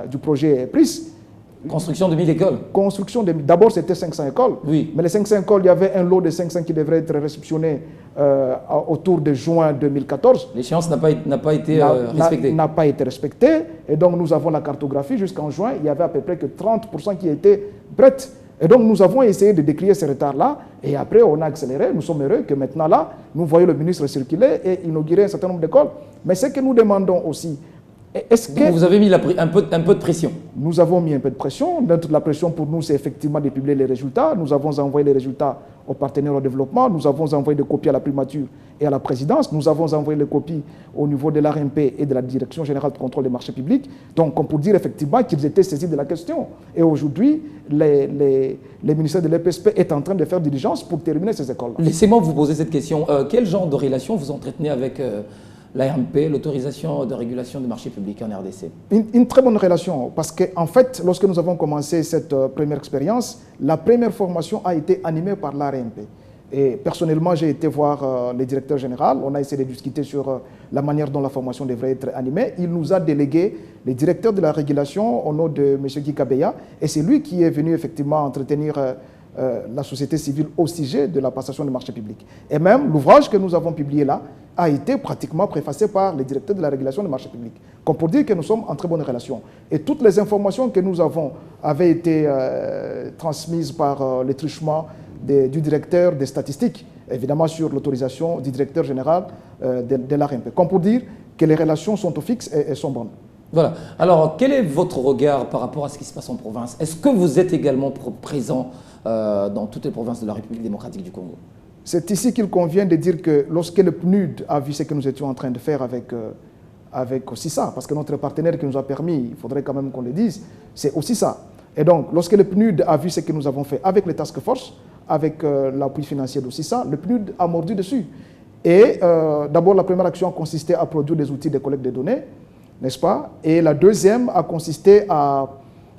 du projet PRIS. Construction de 1000 écoles. D'abord, c'était 500 écoles. Oui. Mais les 500 écoles, il y avait un lot de 500 qui devrait être réceptionné autour de juin 2014. L'échéance n'a pas été respectée. N'a pas été respectée. Et donc, nous avons la cartographie. Jusqu'en juin, il y avait à peu près que 30% qui étaient prêtes. Et donc, nous avons essayé de décrire ces retards-là. Et après, on a accéléré. Nous sommes heureux que maintenant, là, nous voyons le ministre circuler et inaugurer un certain nombre d'écoles. Mais ce que nous demandons aussi, vous avez mis un peu de pression. Nous avons mis un peu de pression. La pression pour nous, c'est effectivement de publier les résultats. Nous avons envoyé les résultats aux partenaires au développement. Nous avons envoyé des copies à la primature et à la présidence. Nous avons envoyé les copies au niveau de l'ARMP et de la Direction générale de contrôle des marchés publics. Donc, pour dire effectivement qu'ils étaient saisis de la question. Et aujourd'hui, les ministères de l'EPSP est en train de faire diligence pour terminer ces écoles-là. Laissez-moi vous poser cette question. Quel genre de relation vous entretenez avec l'ARMP, l'autorisation de régulation des marchés publics en RDC? Une très bonne relation, parce qu'en fait, lorsque nous avons commencé cette première expérience, la première formation a été animée par l'ARMP. Et personnellement, j'ai été voir le directeur général, on a essayé de discuter sur la manière dont la formation devrait être animée. Il nous a délégué le directeur de la régulation au nom de M. Guy Kabeya, et c'est lui qui est venu effectivement entretenir la société civile au sujet de la passation des marchés publics. Et même l'ouvrage que nous avons publié là a été pratiquement préfacé par les directeurs de la régulation des marchés publics. Comme pour dire que nous sommes en très bonne relation. Et toutes les informations que nous avons avaient été transmises par les truchements du directeur des statistiques, évidemment sur l'autorisation du directeur général de l'ARMP. Comme pour dire que les relations sont au fixe et sont bonnes. Voilà. Alors, quel est votre regard par rapport à ce qui se passe en province? Est-ce que vous êtes également présent dans toutes les provinces de la République démocratique du Congo? C'est ici qu'il convient de dire que lorsque le PNUD a vu ce que nous étions en train de faire avec aussi ça, parce que notre partenaire qui nous a permis, il faudrait quand même qu'on le dise, c'est aussi ça. Et donc, lorsque le PNUD a vu ce que nous avons fait avec les task force, avec l'appui financier d'OSISA, ça, le PNUD a mordu dessus. Et d'abord, la première action a consisté à produire des outils de collecte de données, n'est-ce pas? Et la deuxième a consisté à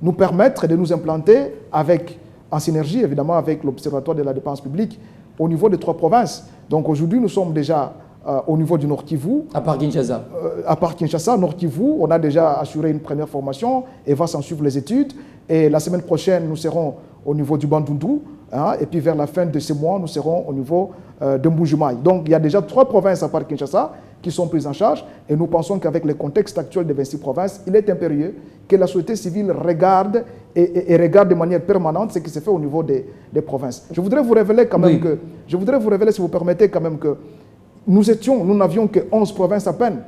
nous permettre de nous implanter en synergie, évidemment, avec l'Observatoire de la dépense publique au niveau des 3 provinces. Donc aujourd'hui, nous sommes déjà au niveau du Nord Kivu. À part Kinshasa. À part Kinshasa, Nord Kivu, on a déjà assuré une première formation et va s'en suivre les études. Et la semaine prochaine, nous serons au niveau du Bandundu. Et puis vers la fin de ce mois, nous serons au niveau de Mbujimaï. Donc il y a déjà 3 provinces à part Kinshasa qui sont prises en charge. Et nous pensons qu'avec le contexte actuel des 26 provinces, il est impérieux que la société civile regarde et regarde de manière permanente ce qui se fait au niveau des provinces. Je voudrais vous révéler quand même je voudrais vous révéler, si vous permettez, quand même que nous n'avions que 11 provinces à peine.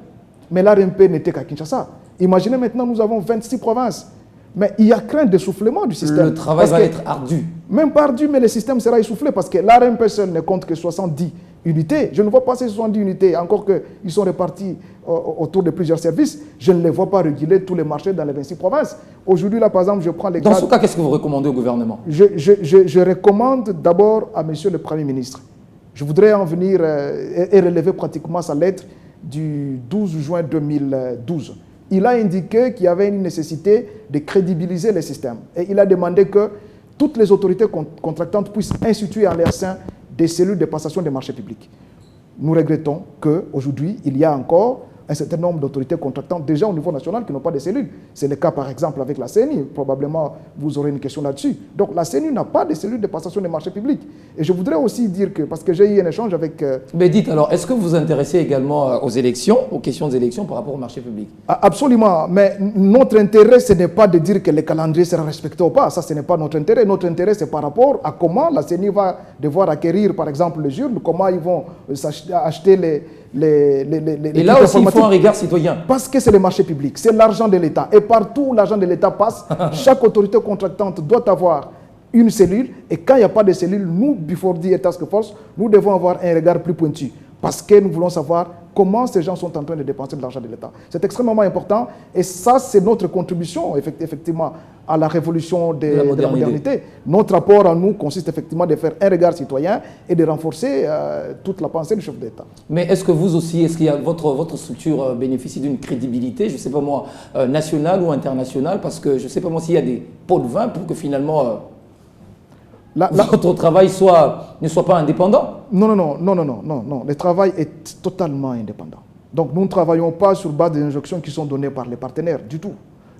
Mais l'ARMP n'était qu'à Kinshasa. Imaginez maintenant, nous avons 26 provinces. Mais il y a crainte d'essoufflement du système. Le travail va être ardu. Même pas ardu, mais le système sera essoufflé parce que l'ARMP seul ne compte que 70 unités. Je ne vois pas ces 70 unités, encore qu'ils sont répartis autour de plusieurs services. Je ne les vois pas réguler tous les marchés dans les 26 provinces. Aujourd'hui, là, par exemple, je prends les cas... Dans ce cas, qu'est-ce que vous recommandez au gouvernement? Je recommande d'abord à Monsieur le Premier ministre. Je voudrais en venir et relever pratiquement sa lettre du 12 juin 2012. Il a indiqué qu'il y avait une nécessité de crédibiliser les systèmes. Et il a demandé que toutes les autorités contractantes puissent instituer en leur sein des cellules de passation des marchés publics. Nous regrettons qu'aujourd'hui, il y a encore un certain nombre d'autorités contractantes déjà au niveau national qui n'ont pas de cellules. C'est le cas par exemple avec la CENI. Probablement, vous aurez une question là-dessus. Donc la CENI n'a pas de cellules de passation des marchés publics. Et je voudrais aussi dire que, parce que j'ai eu un échange avec... Mais dites alors, est-ce que vous vous intéressez également aux élections, aux questions des élections par rapport au marché public? Absolument. Mais notre intérêt, ce n'est pas de dire que le calendrier sera respecté ou pas. Ça, ce n'est pas notre intérêt. Notre intérêt, c'est par rapport à comment la CENI va devoir acquérir, par exemple, les urnes, comment ils vont acheter et là aussi, il faut un regard citoyen. Parce que c'est le marché public, c'est l'argent de l'État. Et partout où l'argent de l'État passe, chaque autorité contractante doit avoir une cellule. Et quand il n'y a pas de cellule, nous, Bifordi et Task Force, nous devons avoir un regard plus pointu. Parce que nous voulons savoir comment ces gens sont en train de dépenser de l'argent de l'État. C'est extrêmement important. Et ça, c'est notre contribution, effectivement, à la révolution de la modernité. Notre apport à nous consiste effectivement de faire un regard citoyen et de renforcer toute la pensée du chef d'État. Mais est-ce que vous aussi, est-ce qu'il y a votre structure bénéficie d'une crédibilité, je ne sais pas moi, nationale ou internationale, parce que je ne sais pas moi s'il y a des pots de vin pour que finalement... votre travail ne soit pas indépendant? Non. Le travail est totalement indépendant. Donc nous ne travaillons pas sur base des injonctions qui sont données par les partenaires du tout.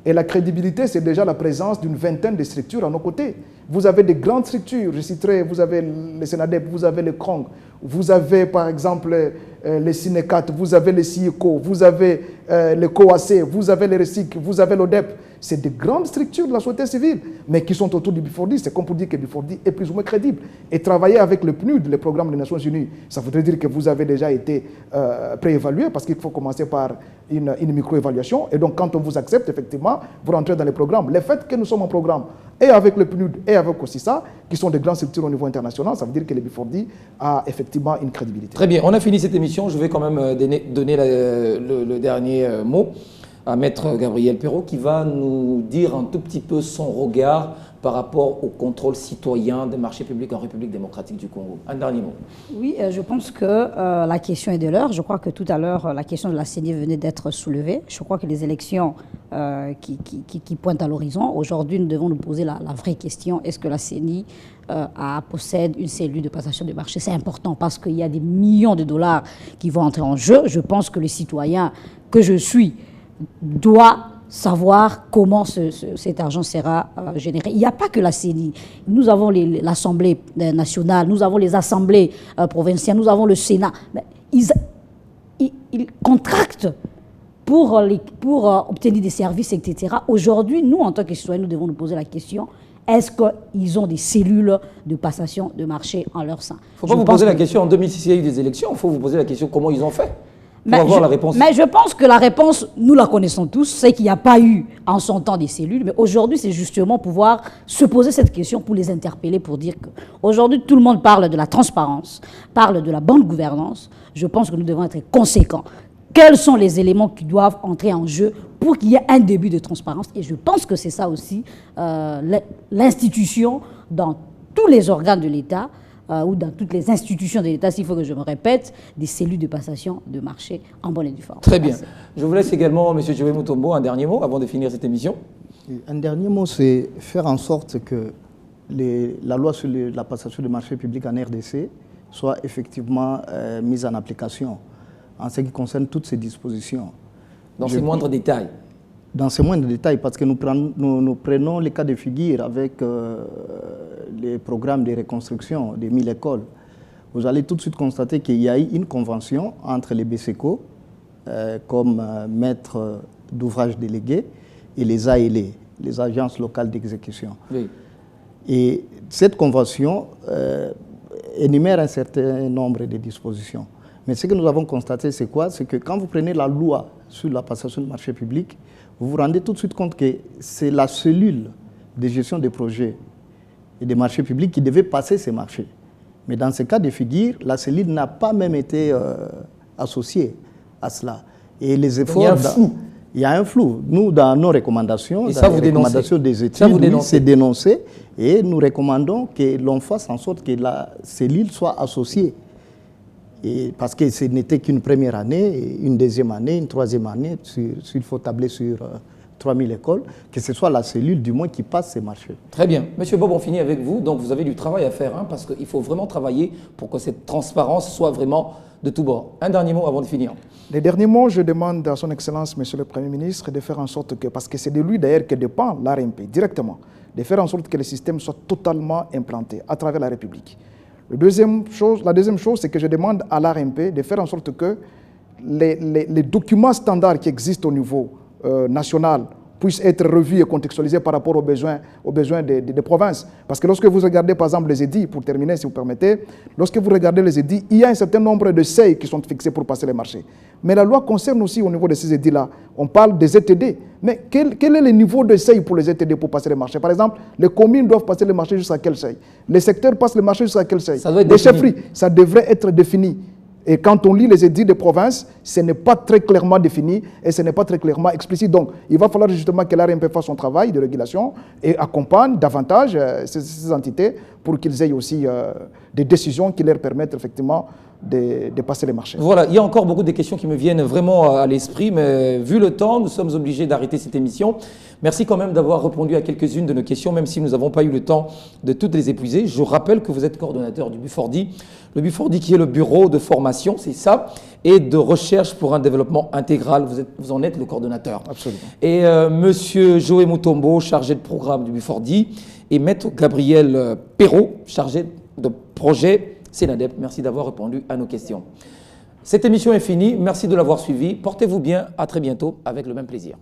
Et la crédibilité, c'est déjà la présence d'une vingtaine de structures à nos côtés. Vous avez des grandes structures, je citerai, vous avez le Sénadep, vous avez le CRONG, vous avez par exemple les Cinecat, vous avez les CIECO, vous avez le COAC, vous avez les RECIC, vous avez l'ODEP. C'est des grandes structures de la société civile, mais qui sont autour du Bifordi. C'est comme pour dire que Bifordi est plus ou moins crédible. Et travailler avec le PNUD, le programme des Nations Unies, ça voudrait dire que vous avez déjà été préévalué, parce qu'il faut commencer par une micro-évaluation. Et donc, quand on vous accepte, effectivement, vous rentrez dans les programmes. Le fait que nous sommes en programme, et avec le PNUD, et avec OSISA, qui sont des grandes structures au niveau international, ça veut dire que le Bifordi a effectivement une crédibilité. Très bien, on a fini cette émission. Je vais quand même donner le dernier mot à Maître Gabriel Perrault, qui va nous dire un tout petit peu son regard par rapport au contrôle citoyen des marchés publics en République démocratique du Congo. Un dernier mot. Oui, je pense que la question est de l'heure. Je crois que tout à l'heure, la question de la CENI venait d'être soulevée. Je crois que les élections qui pointent à l'horizon, aujourd'hui, nous devons nous poser la vraie question. Est-ce que la CENI possède une cellule de passation de marché? C'est important parce qu'il y a des millions de dollars qui vont entrer en jeu. Je pense que le citoyen que je suis doit savoir comment cet argent sera généré. Il n'y a pas que la CENI. Nous avons l'Assemblée nationale, nous avons les assemblées provinciales, nous avons le Sénat. Ils contractent pour obtenir des services, etc. Aujourd'hui, nous, en tant que citoyens, nous devons nous poser la question, est-ce qu'ils ont des cellules de passation de marché en leur sein? Il ne faut pas vous poser la question, en 2006, il y a eu des élections, il faut vous poser la question comment ils ont fait. Mais je pense que la réponse, nous la connaissons tous, c'est qu'il n'y a pas eu en son temps des cellules. Mais aujourd'hui, c'est justement pouvoir se poser cette question pour les interpeller, pour dire qu'aujourd'hui, tout le monde parle de la transparence, parle de la bonne gouvernance. Je pense que nous devons être conséquents. Quels sont les éléments qui doivent entrer en jeu pour qu'il y ait un début de transparence? Et je pense que c'est ça aussi l'institution dans tous les organes de l'État, ou dans toutes les institutions de l'État, s'il faut que je me répète, des cellules de passation de marché en bonne et due forme. Très bien. Merci. Je vous laisse également, M. Joël Mutombo, un dernier mot avant de finir cette émission. Un dernier mot, c'est faire en sorte que la loi sur la passation de marché public en RDC soit effectivement mise en application en ce qui concerne toutes ces dispositions. Dans ces moindres détails. Dans ces moindres détails, parce que nous prenons les cas de figure avec les programmes de reconstruction des 1000 écoles. Vous allez tout de suite constater qu'il y a eu une convention entre les BCECO, comme maître d'ouvrage délégué, et les ALE, les agences locales d'exécution. Oui. Et cette convention énumère un certain nombre de dispositions. Mais ce que nous avons constaté, c'est quoi? C'est que quand vous prenez la loi sur la passation de marché public, vous vous rendez tout de suite compte que c'est la cellule de gestion des projets et des marchés publics qui devait passer ces marchés. Mais dans ce cas de figure, la cellule n'a pas même été associée à cela. Et les efforts... Il y a un flou. Il y a un flou. Nous, dans nos recommandations, dans les recommandations des études, c'est dénoncé. Et nous recommandons que l'on fasse en sorte que la cellule soit associée. Et parce que ce n'était qu'une première année, une deuxième année, une troisième année, s'il faut tabler sur 3000 écoles, que ce soit la cellule du moins qui passe ces marchés. Très bien. Monsieur Bob, on finit avec vous. Donc vous avez du travail à faire, hein, parce qu'il faut vraiment travailler pour que cette transparence soit vraiment de tous bords. Un dernier mot avant de finir. Les derniers mots, je demande à son Excellence, Monsieur le Premier ministre, de faire en sorte que, parce que c'est de lui d'ailleurs que dépend l'ARMP directement, de faire en sorte que le système soit totalement implanté à travers la République. La deuxième chose, c'est que je demande à l'ARMP de faire en sorte que les documents standards qui existent au niveau national puissent être revus et contextualisés par rapport aux besoins des provinces. Parce que lorsque vous regardez par exemple les édits, pour terminer si vous permettez, lorsque vous regardez les édits, il y a un certain nombre de seuils qui sont fixés pour passer les marchés. Mais la loi concerne aussi au niveau de ces édits-là, on parle des ETD. Mais quel est le niveau de seuil pour les ETD pour passer les marchés? Par exemple, les communes doivent passer les marchés jusqu'à quel seuil? Les secteurs passent les marchés jusqu'à quel seuil? Les chefferies, ça devrait être défini. Et quand on lit les édits de province, ce n'est pas très clairement défini et ce n'est pas très clairement explicite. Donc, il va falloir justement que l'ARMP fasse son travail de régulation et accompagne davantage ces entités pour qu'ils aient aussi des décisions qui leur permettent effectivement passer les marchés. Voilà, il y a encore beaucoup de questions qui me viennent vraiment à l'esprit, mais vu le temps, nous sommes obligés d'arrêter cette émission. Merci quand même d'avoir répondu à quelques-unes de nos questions, même si nous n'avons pas eu le temps de toutes les épuiser. Je rappelle que vous êtes coordonnateur du Bufordi. Le Bufordi qui est le bureau de formation, c'est ça, et de recherche pour un développement intégral. Vous en êtes le coordonnateur. Absolument. Et Monsieur Joé Mutombo, chargé de programme du Bufordi, et Maître Gabriel Perrault, chargé de projet Sénadep. Merci d'avoir répondu à nos questions. Cette émission est finie. Merci de l'avoir suivie. Portez-vous bien. À très bientôt avec le même plaisir.